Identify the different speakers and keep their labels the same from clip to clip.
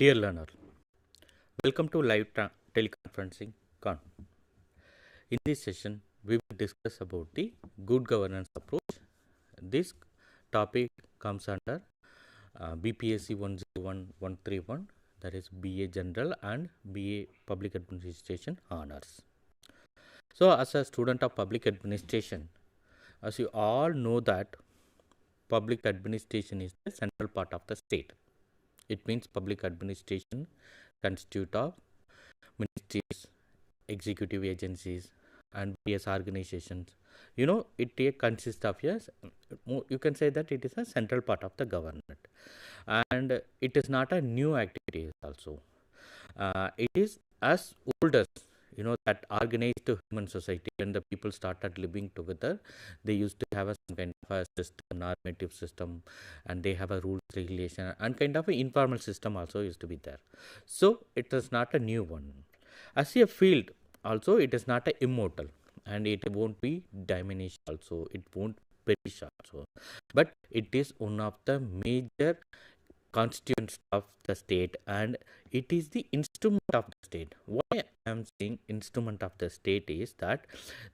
Speaker 1: Dear learner, welcome to live teleconferencing Con. In this session, we will discuss about the good governance approach. This topic comes under BPAC 101131, that is BA General and BA Public Administration Honors. So, as a student of public administration, as you all know that public administration is the central part of the state. It means public administration constitutes of ministries, executive agencies, and various organizations. It consists of, yes, you can say that it is a central part of the government, and it is not a new activity also. It is as old as that organized human society. When the people started living together, they used to have some kind of a system, normative system, and they have a rules, regulation, and kind of an informal system also used to be there. So it is not a new one. As a field, also it is not a immortal, and it won't be diminished also. It won't perish also. But it is one of the major constituents of the state, and it is the instrument of the state. Why I am saying instrument of the state is that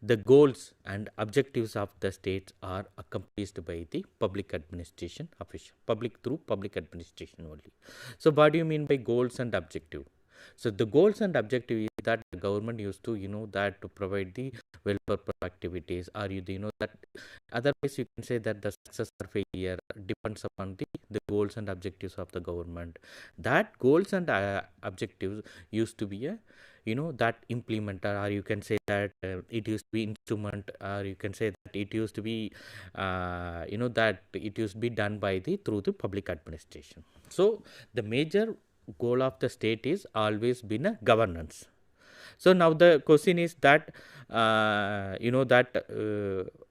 Speaker 1: the goals and objectives of the state are accomplished by the public administration official, public through public administration only. So what do you mean by goals and objective? So the goals and objective is that the government used to that to provide the welfare activities, or that otherwise you can say that the success or failure depends upon the goals and objectives of the government. That goals and objectives used to be a that implementer, or you can say that it used to be instrument, or you can say that it used to be that it used to be done by through the public administration. So the major goal of the state is always been a governance. So now the question is that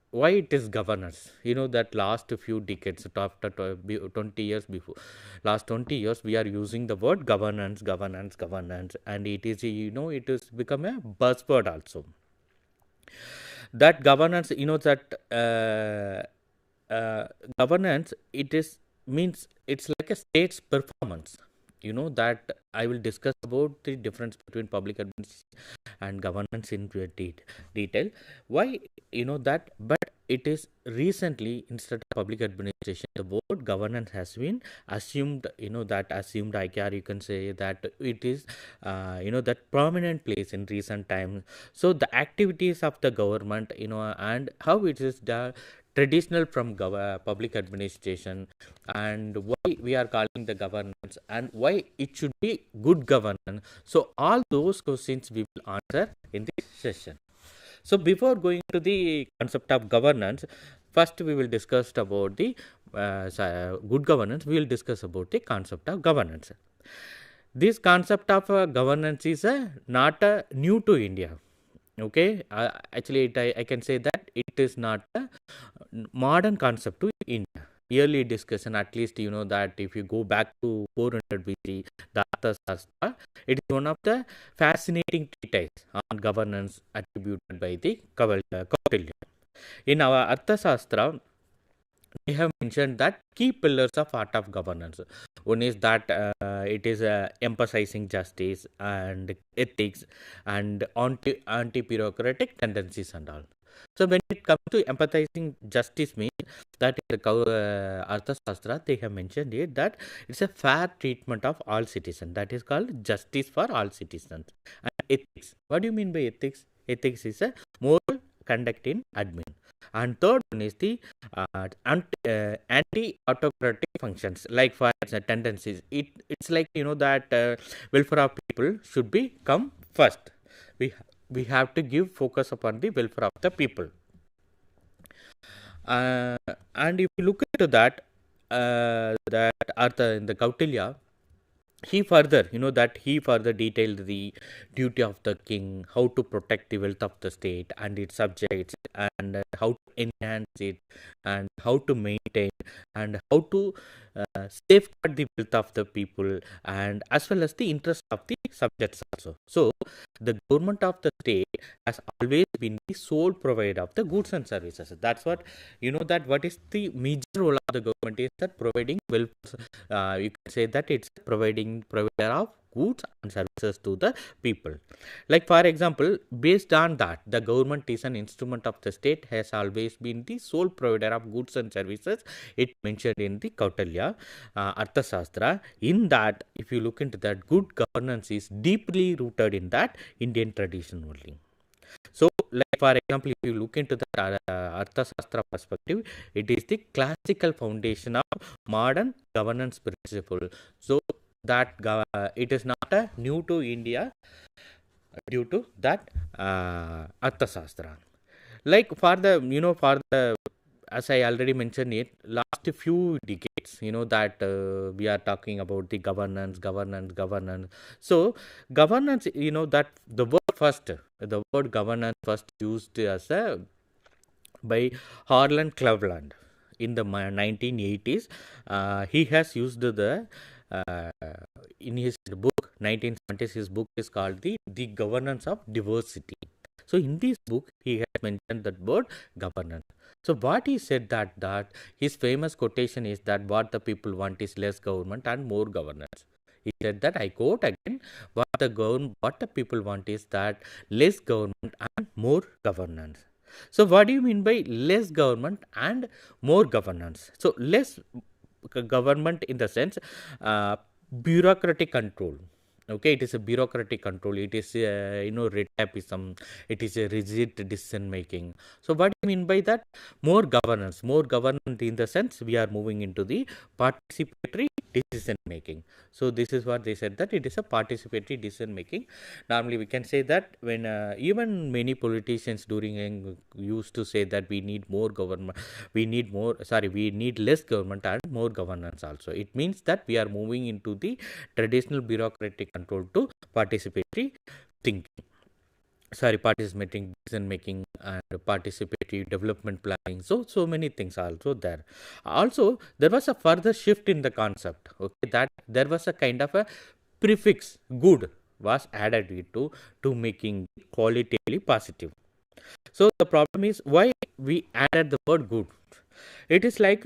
Speaker 1: why it is governance? That last few decades, after 20 years before, last 20 years, we are using the word governance, and it is it has become a buzzword also. That governance, governance, it is means it's like a state's performance. That I will discuss about the difference between public administration and governance in detail. Why that? But it is recently, instead of public administration, the word governance has been assumed. That assumed ICAR, you can say that it is that prominent place in recent times. So the activities of the government, and how it is the traditional from public administration, and why we are calling the governance, and why it should be good governance. So all those questions we will answer in this session. So before going to the concept of governance, first we will discuss about the good governance. We will discuss about the concept of governance. This concept of governance is not new to India. Okay, actually I can say that it is not a modern concept to India. Yearly discussion, at least that if you go back to 400 BC, the Arthashastra, it is one of the fascinating treatises on governance attributed by the Kautilya. In our Arthashastra, we have mentioned that key pillars of art of governance. One is that it is emphasizing justice and ethics and anti-bureaucratic tendencies and all. So when it comes to empathizing justice, means that in the Arthashastra, they have mentioned it that it's a fair treatment of all citizens. That is called justice for all citizens. And ethics. What do you mean by ethics? Ethics is a moral conduct in admin. And third one is the anti-autocratic functions, like for tendencies. It's like that welfare of people should be come first. We have to give focus upon the welfare of the people. And if you look into that, that Artha in the Kautilya, he further detailed the duty of the king, how to protect the wealth of the state and its subjects, and how to enhance it, and how to maintain, and how to safeguard the wealth of the people, and as well as the interest of the subjects also. So the government of the state has always been the sole provider of the goods and services. That's what that what is the major role of the government is that providing welfare. You can say that it's providing being provider of goods and services to the people. Like for example, based on that, the government is an instrument of the state, has always been the sole provider of goods and services. It mentioned in the Kautilya Arthashastra. In that, if you look into that, good governance is deeply rooted in that Indian tradition only. So, like for example, if you look into the Arthashastra perspective, it is the classical foundation of modern governance principle. So, that it is not new to India due to that Arthashastra. Like for the, for the, as I already mentioned it, last few decades, that we are talking about the governance. So, governance, that the word governance first used as by Harlan Cleveland in the 1980s. He has used the in his book 1970s. His book is called the Governance of Diversity. So in this book, he has mentioned that word governance. So what he said that his famous quotation is that what the people want is less government and more governance. He said that, I quote again, what the people want is that less government and more governance. So what do you mean by less government and more governance? So less government in the sense bureaucratic control. Okay, it is a bureaucratic control. It is red tapeism. It is a rigid decision making. So what do you mean by that? More governance in the sense we are moving into the participatory decision making. So this is what they said, that it is a participatory decision making. Normally we can say that when even many politicians during used to say that we need more government, we need less government and more governance also. It means that we are moving into the traditional bureaucratic control to participatory thinking. Participating decision making and participatory development planning. So many things are also there. Also, there was a further shift in the concept. Okay, that there was a kind of a prefix good was added to making qualitatively positive. So the problem is why we added the word good. It is like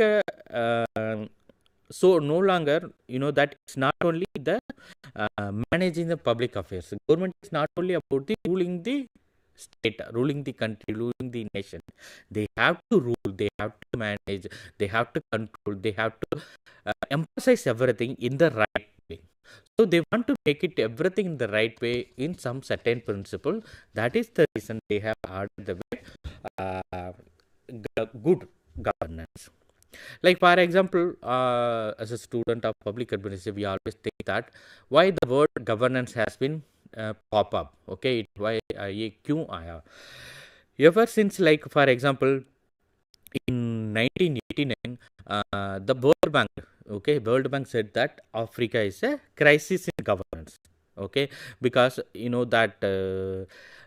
Speaker 1: so no longer that it's not only the managing the public affairs. Government is not only about the ruling the state, ruling the country, ruling the nation. They have to rule, they have to manage, they have to control, they have to emphasize everything in the right way. So they want to make it everything in the right way in some certain principle. That is the reason they have added the word good governance. Like for example, as a student of public administration, we always think that why the word governance has been pop up. Okay, why क्यों आया? Ever since, like for example, in 1989, the World Bank said that Africa is a crisis in governance. Okay, because that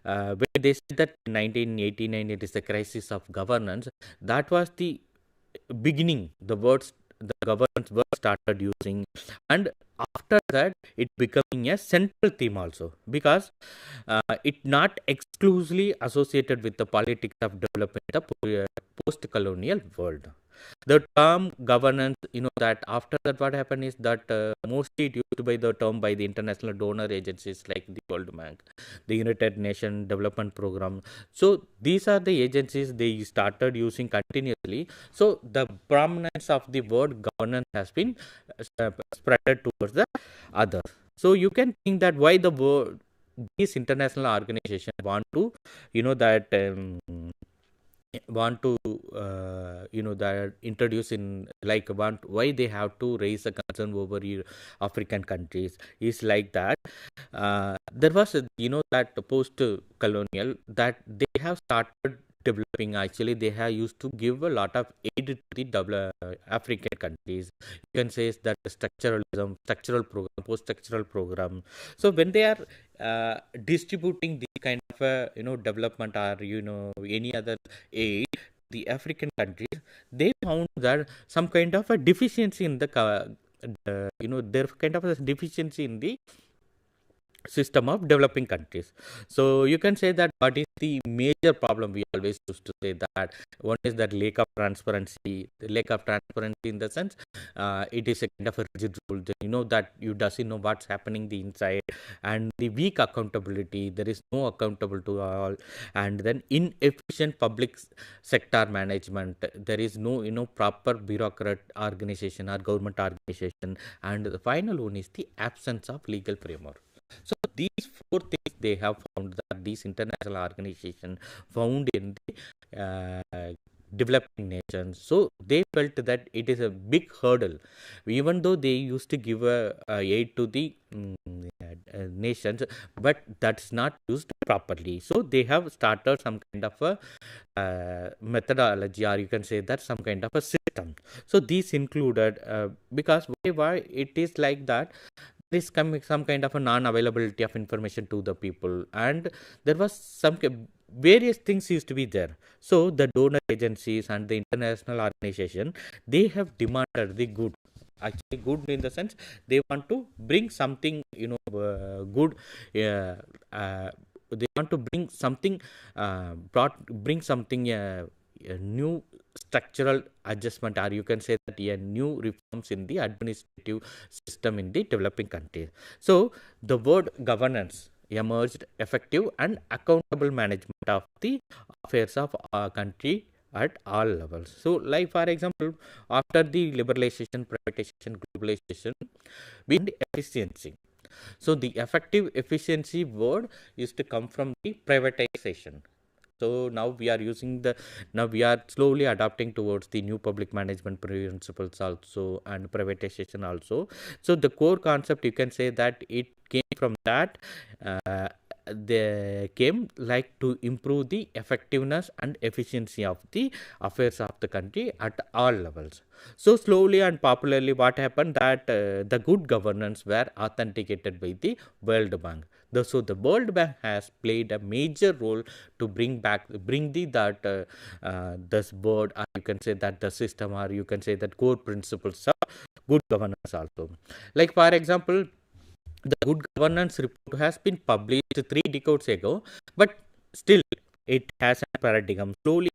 Speaker 1: when they said that in 1989 it is a crisis of governance, that was the beginning. The governance word started using, and after that it becoming a central theme also, because it not exclusively associated with the politics of development the post-colonial world. The term governance, that after that what happened is that mostly it used by the term by the international donor agencies like the World Bank, the United Nations Development Program. So these are the agencies they started using continuously. So the prominence of the word governance has been spread towards the others. So you can think that why the word these international organizations want to that that introduce in like why they have to raise a concern over African countries is like that there was that post colonial that they have started developing. Actually they have used to give a lot of aid to the African countries. You can say that structural program, post-structural program. So when they are distributing the kind of development or any other aid, the African countries, they found that some kind of a deficiency in the there kind of a deficiency in the system of developing countries. So you can say that what is the major problem we always used to say that one is that lack of transparency, the lack of transparency in the sense it is a kind of a rigid rule. You know that you doesn't know what's happening the inside, and the weak accountability, there is no accountable to all, and then inefficient public sector management, there is no proper bureaucrat organization or government organization, and the final one is the absence of legal framework. So these four things they have found, that these international organizations found in the developing nations. So they felt that it is a big hurdle, even though they used to give a aid to the nations, but that's not used properly. So they have started some kind of a methodology, or you can say that some kind of a system. So these included because why it is like that, there is some kind of a non-availability of information to the people, and there was some various things used to be there. So the donor agencies and the international organization, they have demanded the good, actually good in the sense they want to bring something good, they want to bring something bring something a new structural adjustment, or you can say that a new reforms in the administrative system in the developing countries. So the word governance emerged, effective and accountable management of the affairs of our country at all levels. So like for example, after the liberalization, privatization, globalization, we need efficiency. So the effective efficiency word used to come from the privatization. So now we are slowly adapting towards the new public management principles also, and privatization also. So the core concept, you can say that it came from that, they came like to improve the effectiveness and efficiency of the affairs of the country at all levels. So slowly and popularly what happened, that the good governance were authenticated by the World Bank. So the World Bank has played a major role to bring this board, or you can say that the system, or you can say that core principles of good governance also. Like for example, the good governance report has been published 3 decades ago, but still it has a paradigm slowly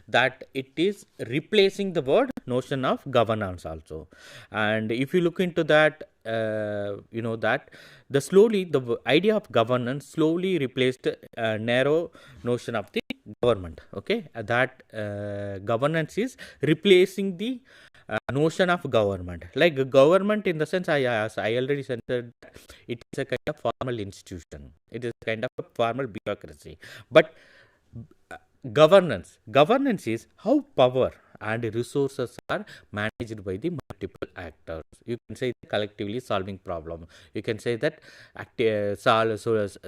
Speaker 1: that it is replacing the word notion of governance also. And if you look into that, that the idea of governance slowly replaced a narrow notion of the government. Okay, that governance is replacing the notion of government. Like government in the sense, I already said that it is a kind of formal institution, it is a kind of a formal bureaucracy, but governance is how power and resources are managed by the multiple actors. You can say collectively solving problem, you can say that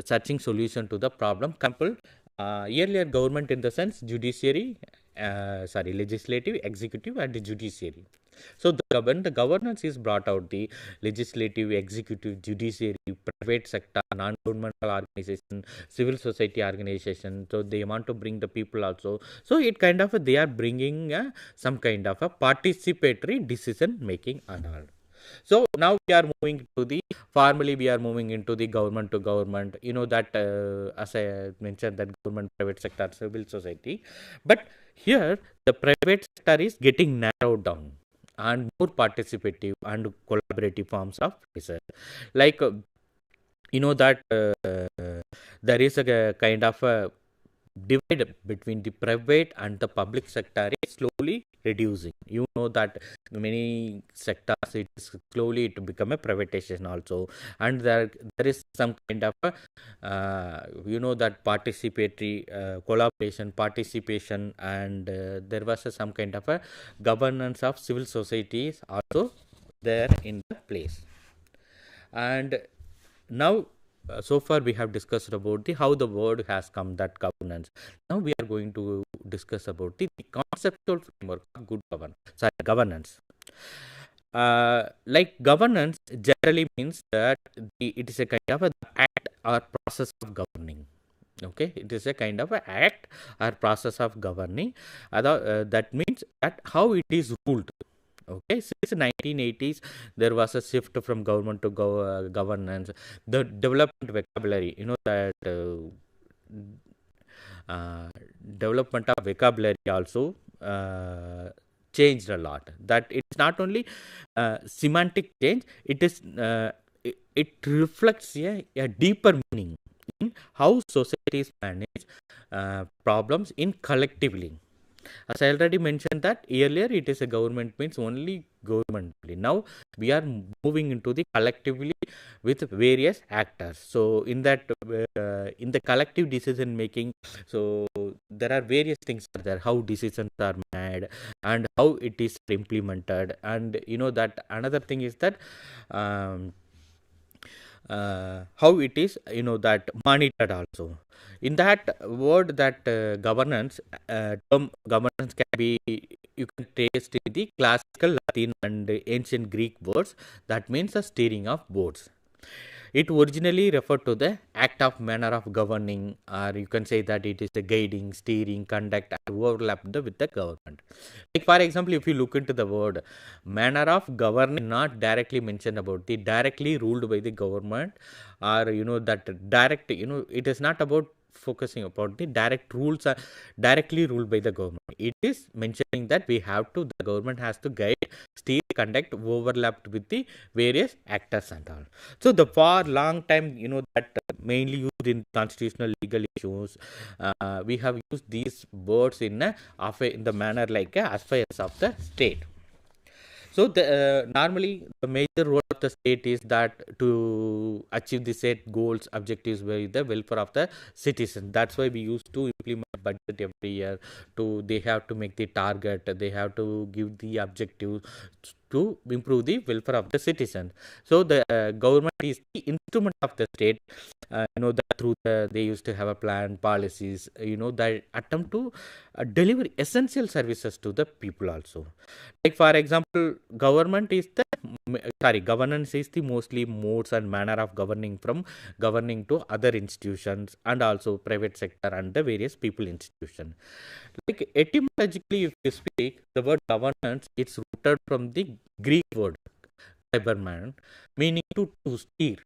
Speaker 1: searching solution to the problem. Example, earlier government in the sense judiciary, legislative, executive and judiciary. So the governance is brought out the legislative, executive, judiciary, private sector, non-governmental organization, civil society organization. So they want to bring the people also. So it kind of they are bringing some kind of a participatory decision making and all. So now we are moving to the formally we are moving into the government to government. You know that as I mentioned that government, private sector, civil society, but here the private sector is getting narrowed down and more participative and collaborative forms of research. Like that there is a kind of a divide between the private and the public sector is slowly reducing. You know that many sectors it is slowly to become a privatization also, and there is some kind of a that participatory collaboration, participation, and there was some kind of a governance of civil societies also there in the place. And now so far we have discussed about the how the word has come, that governance. Now we are going to discuss about the conceptual framework of governance. Like governance generally means that it is a kind of an act or process of governing. Okay, it is a kind of an act or process of governing. That means that how it is ruled. Okay, since 1980s, there was a shift from government to governance. The development vocabulary, that uh, development of vocabulary also changed a lot. That it's not only semantic change, it reflects a deeper meaning in how societies manage problems in collectively. As I already mentioned that earlier, it is a government means only government. Now we are moving into the collectively with various actors. So in the collective decision making, so there are various things are there, how decisions are made and how it is implemented, and that another thing is that how it is that monitored also. In that word, that governance term governance can be, you can trace in the classical Latin and ancient Greek words that means the steering of boats. It originally referred to the act of manner of governing, or you can say that it is the guiding, steering, conduct, and overlap with the government. Like for example, if you look into the word manner of governing, not directly mentioned about the directly ruled by the government, or that direct, it is not about focusing about the direct rules are directly ruled by the government. It is mentioning that the government has to guide, steer, conduct, overlapped with the various actors and all. So the for long time, that mainly used in constitutional legal issues, we have used these words in the manner like affairs of the state. So normally the major role of the state is that to achieve the set goals, objectives by the welfare of the citizen. That's why we used to implement budget every year. They have to make the target. They have to give the objective to improve the welfare of the citizen. So the government is the instrument of the state. That through they used to have a plan, policies. That attempt to deliver essential services to the people also. Like for example, governance is the mostly modes and manner of governing to other institutions and also private sector and the various people institution. Like etymologically, if you speak, the word governance, it's rooted from the Greek word cyberman, meaning to steer,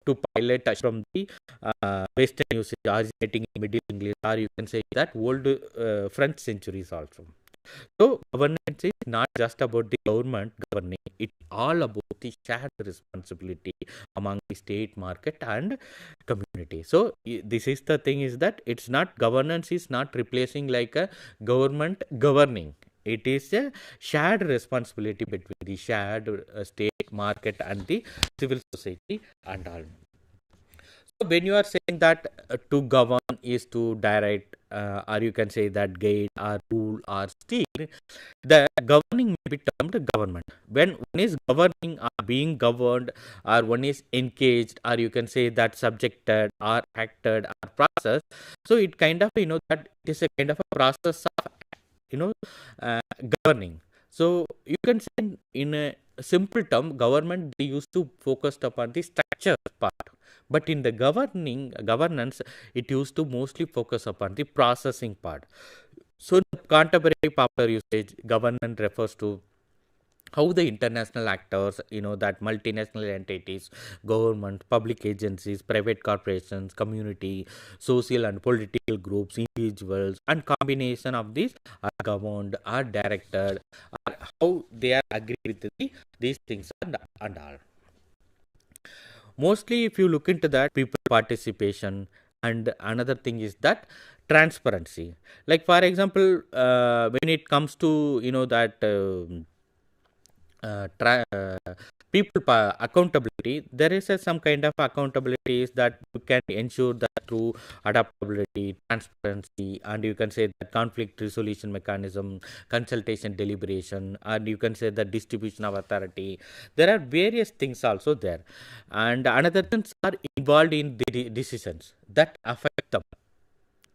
Speaker 1: to pilot from the Western usage originating in Middle English, or you can say that old French centuries also. So governance is not just about the government governing; it's all about the shared responsibility among the state, market, and community. So this is the thing: is that it's not governance is not replacing like a government governing. It is a shared responsibility between the shared state, market, and the civil society and all. So when you are saying that to govern is to direct, or you can say that guide or rule or steer, the governing may be termed government. When one is governing or being governed, or one is engaged, or you can say that subjected or acted or processed, so it kind of that it is a kind of a process of you know governing. So you can say in a simple term, government they used to focus upon the structure part, but in the governance, it used to mostly focus upon the processing part. So the contemporary popular usage, governance refers to how the international actors, that multinational entities, government, public agencies, private corporations, community, social and political groups, individuals, and combination of these are governed, are directed, or how they are agree with these things and all. Mostly, if you look into that, people participation, and another thing is that transparency. Like for example, when it comes to that. Uh, tra- uh, accountability, there is some kind of accountabilities that you can ensure that through adaptability, transparency, and you can say that conflict resolution mechanism, consultation, deliberation, and you can say the distribution of authority. There are various things also there, and another things are involved in the decisions that affect them.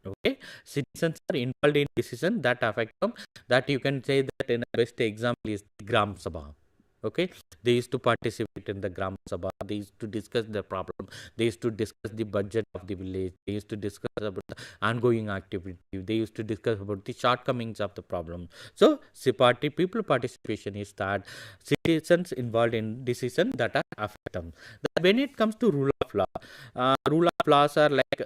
Speaker 1: Okay, citizens are involved in decisions that affect them. That you can say that in a best example is the Gram Sabha. Okay, they used to participate in the Gram Sabha. They used to discuss the problem. They used to discuss the budget of the village. They used to discuss about the ongoing activity. They used to discuss about the shortcomings of the problem. So, people participation is that citizens involved in decisions that are affect them. When it comes to rule of laws are like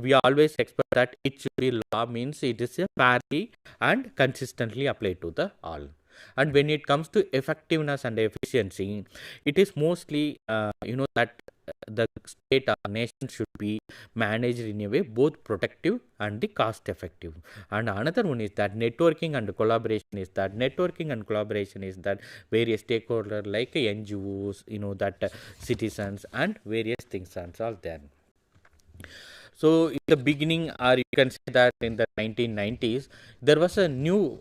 Speaker 1: we always expect that it should be law means it is a fairly and consistently applied to the all. And when it comes to effectiveness and efficiency, it is mostly that the state or nation should be managed in a way both protective and the cost effective. And another one is that networking and collaboration is that various stakeholders like NGOs, that citizens and various things are all there. So in the beginning, or you can say that in the 1990s, there was a new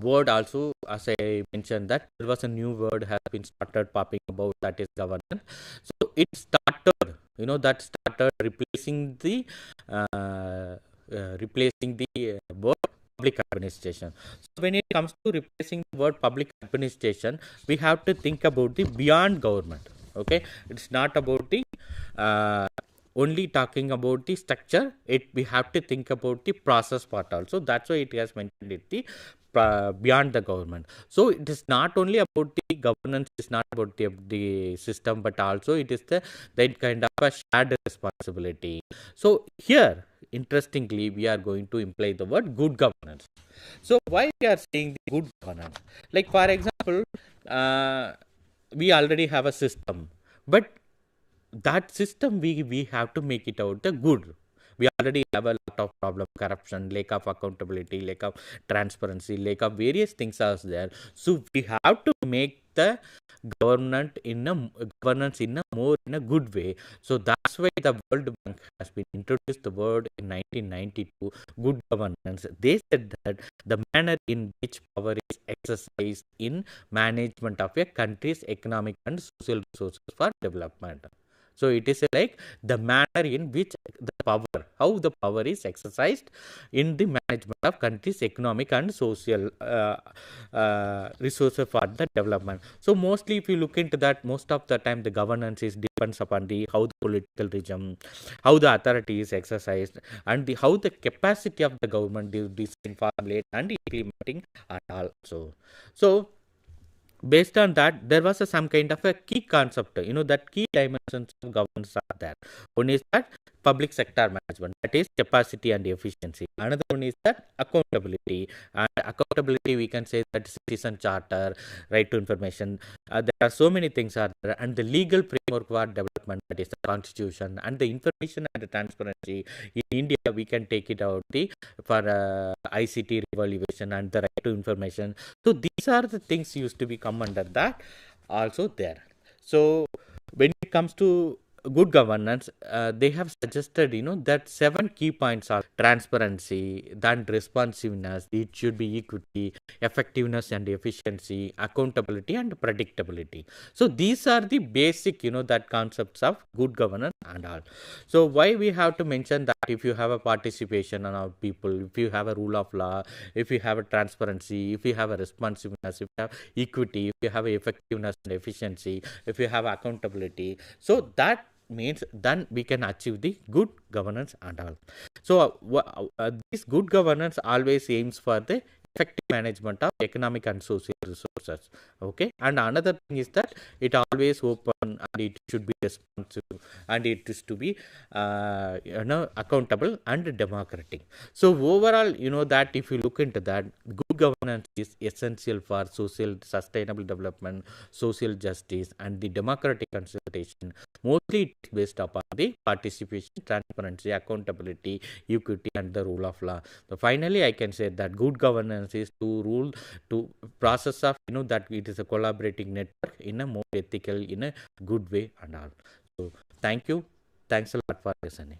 Speaker 1: word also, as I mentioned, that there was a new word has been started popping about, that is governance. So it started, that started replacing the word public administration. So when it comes to replacing the word public administration, we have to think about the beyond government. Okay, it's not about the only talking about the structure. We have to think about the process part also. That's why it has mentioned it the beyond the government. So it is not only about the governance, it's not about the system, but also it is that kind of a shared responsibility. So here, interestingly, we are going to imply the word good governance. So why we are saying the good governance? Like for example, we already have a system, but that system we have to make it out the good. We already have a lot of problem, corruption, lack of accountability, lack of transparency, lack of various things are there. So we have to make the governance in a more in a good way. So that's why the World Bank has been introduced the word in 1992, good governance. They said that the manner in which power is exercised in management of a country's economic and social resources for development. So it is like the manner in which how the power is exercised in the management of country's economic and social resources for the development. So mostly if you look into that, most of the time the governance is depends upon how the political regime, how the authority is exercised, and how the capacity of the government is design, formulate and implementing and also. So based on that, there was some kind of a key concept, that key dimensions of governance are there. One is that public sector management, that is capacity and efficiency. Another one is that accountability. And accountability, we can say that citizen charter, right to information. There are so many things are there. And the legal framework for development, that is the constitution, and the information and the transparency. In India, we can take it out for ICT evaluation and the right to information. So these are the things used to be come under that also there. So when it comes to good governance, they have suggested that 7 key points are transparency, then responsiveness, it should be equity, effectiveness and efficiency, accountability and predictability. So these are the basic that concepts of good governance and all. So why we have to mention that if you have a participation on our people, if you have a rule of law, if you have a transparency, if you have a responsiveness, if you have equity, if you have effectiveness and efficiency, if you have accountability, so that means then we can achieve the good governance and all. So this good governance always aims for the effective management of economic and social resources. Okay, and another thing is that it always open and it should be responsive and it is to be accountable and democratic. So overall, that if you look into that, good governance is essential for social sustainable development, social justice and the democratic consultation. Mostly it is based upon the participation, transparency, accountability, equity and the rule of law. So finally I can say that good governance is to process of that it is a collaborating network in a more ethical, in a good way and all. So thank you. Thanks a lot for listening.